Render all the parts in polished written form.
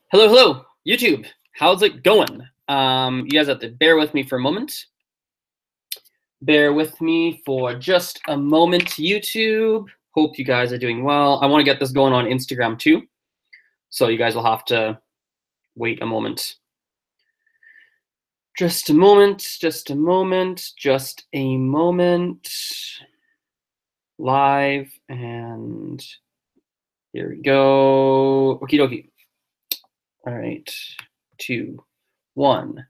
Hello, hello, YouTube. How's it going? You guys have to bear with me for a moment. Bear with me for just a moment, YouTube. Hope you guys are doing well. I want to get this going on Instagram too, so you guys will have to wait a moment. Just a moment, just a moment, just a moment. Live, and here we go. Okie dokie. All right, 2, 1.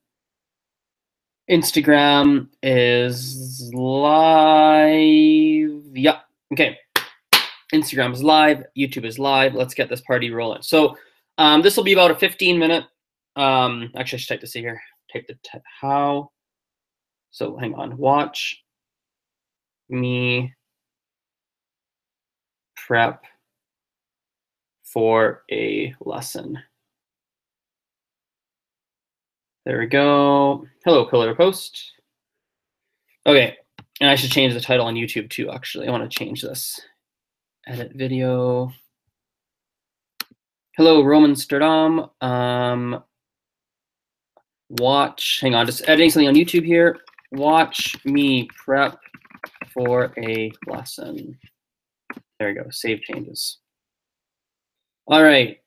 Instagram is live. Yep. Okay. Instagram is live. YouTube is live. Let's get this party rolling. So this will be about a 15-minute. Actually, I should type this in here. Type the how. So hang on. Watch me prep for a lesson. There we go. Hello, pillar post. Okay, and I should change the title on YouTube too, actually. I want to change this. Edit video. Hello, Roman Sterdam. Watch, hang on, just editing something on YouTube here. Watch me prep for a lesson. There we go, save changes. All right,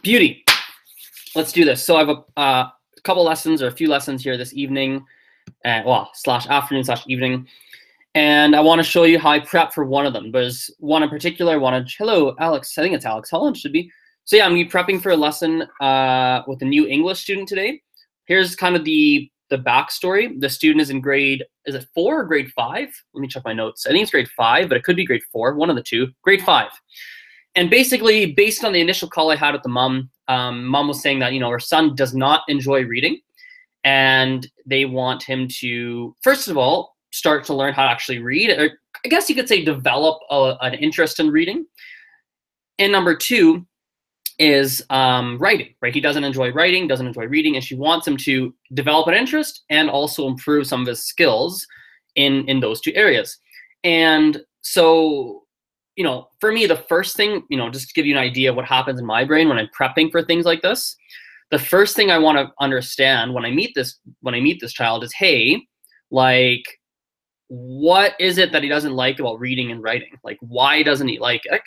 beauty. Let's do this. So I have a couple lessons or a few lessons here this evening, slash afternoon slash evening. And I want to show you how I prep for one of them. There's one in particular I wanted. Hello, Alex. I think it's Alex Holland, should be. So yeah, I'm going to be prepping for a lesson with a new English student today. Here's kind of the backstory. The student is in grade, is it 4 or grade 5? Let me check my notes. I think it's grade 5, but it could be grade 4, one of the two. Grade 5. And basically, based on the initial call I had with the mom, mom was saying that, you know, her son does not enjoy reading, and they want him to, first of all, start to learn how to actually read, or I guess you could say develop an interest in reading. And number 2 is writing, right? He doesn't enjoy writing, doesn't enjoy reading, and she wants him to develop an interest and also improve some of his skills in those 2 areas. And so, you know, for me, the first thing, you know, just to give you an idea of what happens in my brain when I'm prepping for things like this, the first thing I want to understand when I meet this child is, hey, like, what is it that he doesn't like about reading and writing? Like, why doesn't he like it?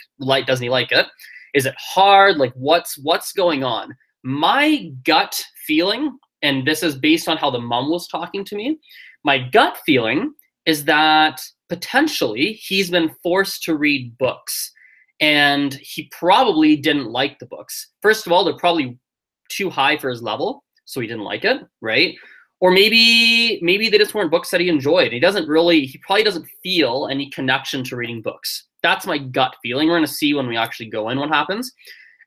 Doesn't he like it? Is it hard? Like, what's going on? My gut feeling, and this is based on how the mom was talking to me, my gut feeling is that potentially he's been forced to read books, and he probably didn't like the books. First of all, they're probably too high for his level, so he didn't like it, right? Or maybe they just weren't books that he enjoyed. He probably doesn't feel any connection to reading books. That's my gut feeling. We're gonna see when we actually go in what happens.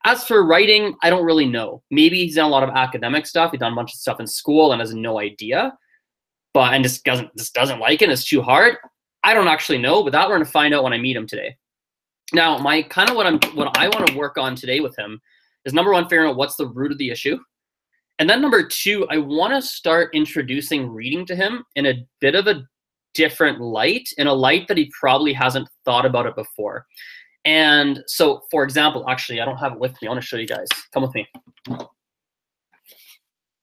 As for writing, I don't really know. Maybe he's done a lot of academic stuff. He's done a bunch of stuff in school and has no idea, and just doesn't like it. It's too hard. I don't actually know, but that we're gonna find out when I meet him today. Now, what I want to work on today with him is, number 1, figuring out what's the root of the issue. And then number 2, I want to start introducing reading to him in a bit of a different light, in a light that he probably hasn't thought about it before. And so, for example, actually, I don't have it with me. I want to show you guys. Come with me.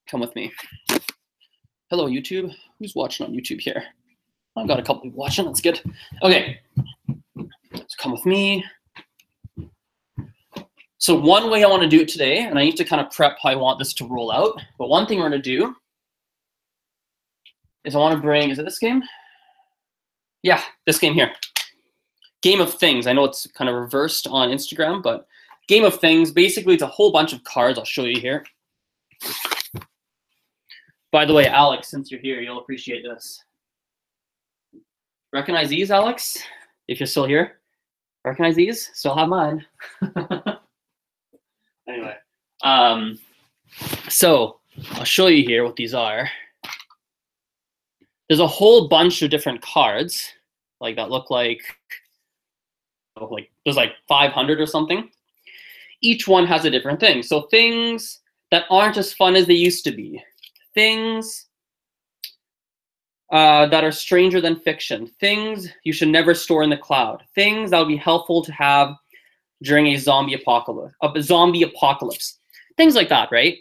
Come with me. Hello, YouTube. Who's watching on YouTube here? I've got a couple people watching. That's good. Okay. So come with me. So one way I want to do it today, and I need to kind of prep how I want this to roll out, but one thing we're going to do is I want to bring, is it this game? Yeah, this game here. Game of Things. I know it's kind of reversed on Instagram, but Game of Things, basically it's a whole bunch of cards. I'll show you here. By the way, Alex, since you're here, you'll appreciate this. Recognize these, Alex? If you're still here. Recognize these? Still have mine. Anyway, so I'll show you here what these are. There's a whole bunch of different cards, like that look like there's like 500 or something. Each one has a different thing. So things that aren't as fun as they used to be. Things that are stranger than fiction. Things you should never store in the cloud. Things that would be helpful to have during a zombie apocalypse. things like that, right?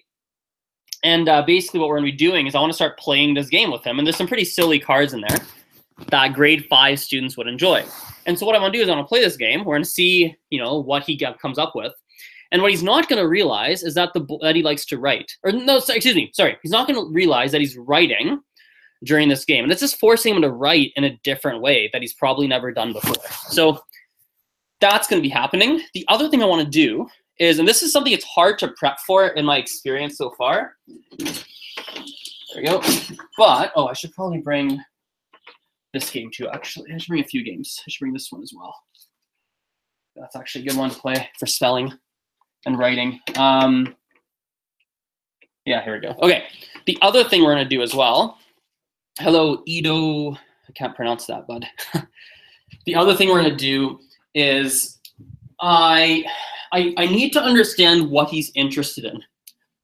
And basically what we're gonna be doing is I wanna start playing this game with him. And there's some pretty silly cards in there that grade 5 students would enjoy. And so what I wanna do is I wanna play this game. We're gonna see, you know, what he comes up with. And what he's not gonna realize is that that he likes to write. Or no, excuse me, sorry. He's not gonna realize that he's writing during this game. And it's just forcing him to write in a different way that he's probably never done before. So that's gonna be happening. The other thing I wanna do is, and this is something it's hard to prep for in my experience so far. There we go. But, oh, I should probably bring this game too, actually. I should bring a few games. I should bring this one as well. That's actually a good one to play for spelling and writing. Yeah, here we go. Okay, the other thing we're gonna do as well, hello, Ido, I can't pronounce that, bud. The other thing we're gonna do is I need to understand what he's interested in.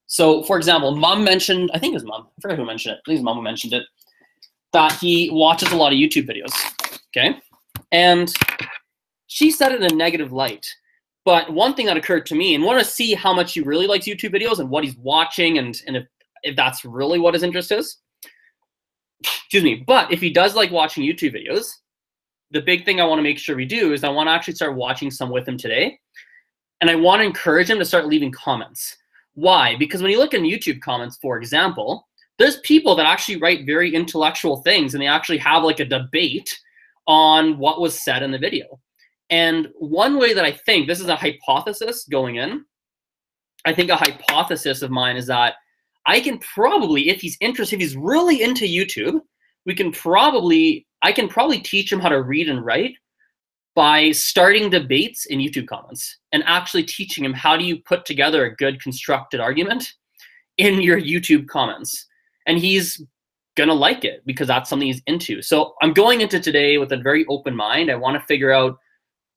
So, for example, Mom mentioned, I think his mom, I forget who mentioned it, I think his mom mentioned it, that he watches a lot of YouTube videos, okay? And she said it in a negative light. But one thing that occurred to me, and want to see how much he really likes YouTube videos and what he's watching and if that's really what his interest is. Excuse me. But if he does like watching YouTube videos, the big thing I want to make sure we do is I want to actually start watching some with him today. And I want to encourage him to start leaving comments. Why? Because when you look in YouTube comments, for example, there's people that actually write very intellectual things and they actually have like a debate on what was said in the video. And one way that I think, this is a hypothesis going in, I think a hypothesis of mine is that I can probably, if he's interested, if he's really into YouTube, I can probably teach him how to read and write by starting debates in YouTube comments and actually teaching him how do you put together a good constructed argument in your YouTube comments. And he's gonna like it because that's something he's into. So I'm going into today with a very open mind. I want to figure out,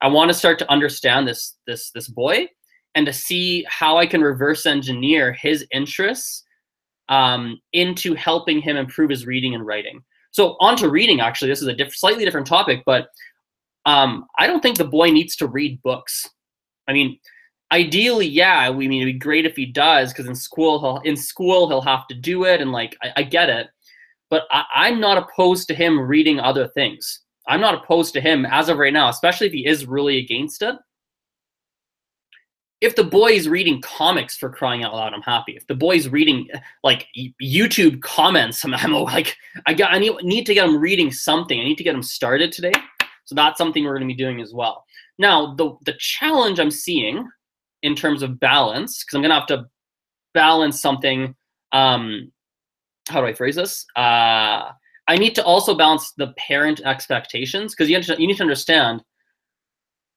I want to start to understand this boy and to see how I can reverse engineer his interests into helping him improve his reading and writing. So on to reading, actually, this is a slightly different topic, but I don't think the boy needs to read books. I mean, ideally, yeah, it'd be great if he does, because in school he'll have to do it, and like I get it, but I'm not opposed to him reading other things. I'm not opposed to him as of right now, especially if he is really against it. If the boy's reading comics, for crying out loud, I'm happy. If the boy's reading like YouTube comments, I'm like, I need to get him reading something. I need to get him started today. So that's something we're going to be doing as well. Now, the challenge I'm seeing in terms of balance, because I'm going to have to balance something. How do I phrase this? I need to also balance the parent expectations, because you need to understand,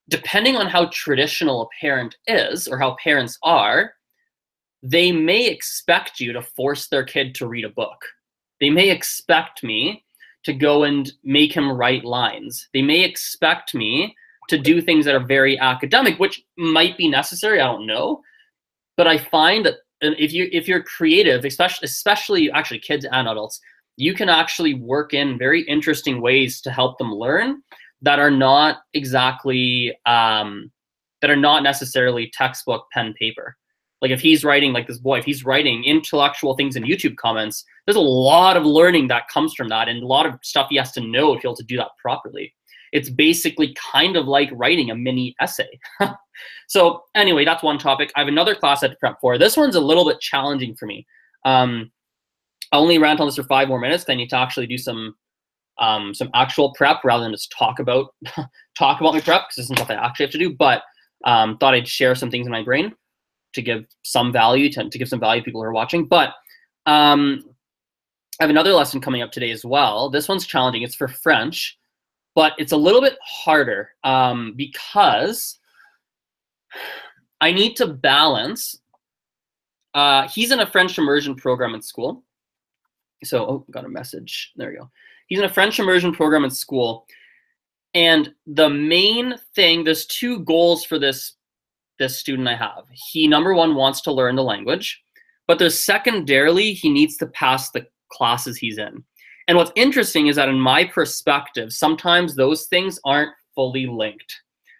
depending on how traditional a parent is or how parents are, they may expect you to force their kid to read a book. They may expect me to go and make him write lines. They may expect me to do things that are very academic, which might be necessary, I don't know. But I find that if you're creative, especially actually kids and adults, you can actually work in very interesting ways to help them learn that are not exactly, that are not necessarily textbook pen paper. Like if he's writing, like this boy, if he's writing intellectual things in YouTube comments, there's a lot of learning that comes from that and a lot of stuff he has to know to be able to do that properly. It's basically kind of like writing a mini essay. So anyway, that's one topic. I have another class I have to prep for. This one's a little bit challenging for me. I'll only rant on this for 5 more minutes. I need to actually do some actual prep rather than just talk about my prep, because this is stuff I actually have to do. But thought I'd share some things in my brain to give some value to give some value to people who are watching. But I have another lesson coming up today as well. This one's challenging. It's for French, but it's a little bit harder because I need to balance. He's in a French immersion program in school. So, oh, got a message. There we go. He's in a French immersion program in school. And the main thing, there's 2 goals for this student I have. He, number 1, wants to learn the language, but there's secondarily, he needs to pass the classes he's in. And what's interesting is that in my perspective, sometimes those things aren't fully linked.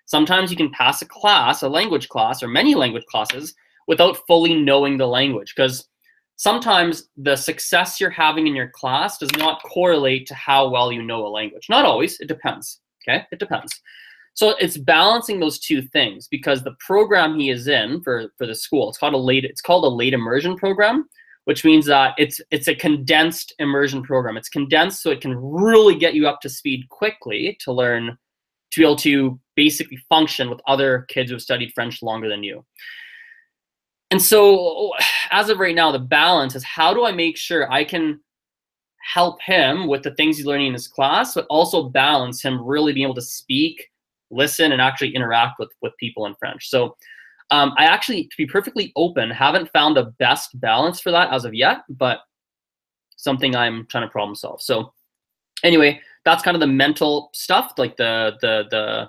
Sometimes you can pass a class, a language class, or many language classes without fully knowing the language. Because sometimes the success you're having in your class does not correlate to how well you know a language. Not always, it depends, okay? It depends. So it's balancing those two things, because the program he is in for the school, it's called a late immersion program, which means that it's a condensed immersion program. It's condensed so it can really get you up to speed quickly to learn, to be able to basically function with other kids who have studied French longer than you. And so as of right now, the balance is, how do I make sure I can help him with the things he's learning in his class, but also balance him really being able to speak, listen, and actually interact with people in French. So I actually, to be perfectly open, haven't found a best balance for that as of yet, but something I'm trying to problem solve. So anyway, that's kind of the mental stuff, like the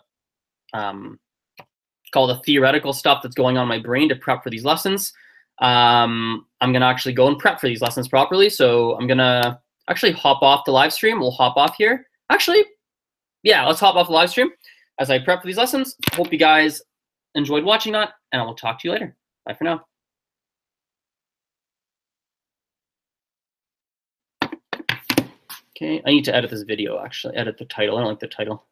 call the theoretical stuff that's going on in my brain to prep for these lessons. I'm gonna actually go and prep for these lessons properly. So I'm gonna actually hop off the live stream. We'll hop off here. Actually, yeah, let's hop off the live stream as I prep for these lessons. Hope you guys enjoyed watching that, and I will talk to you later. Bye for now. Okay, I need to edit this video, actually. Edit the title. I don't like the title.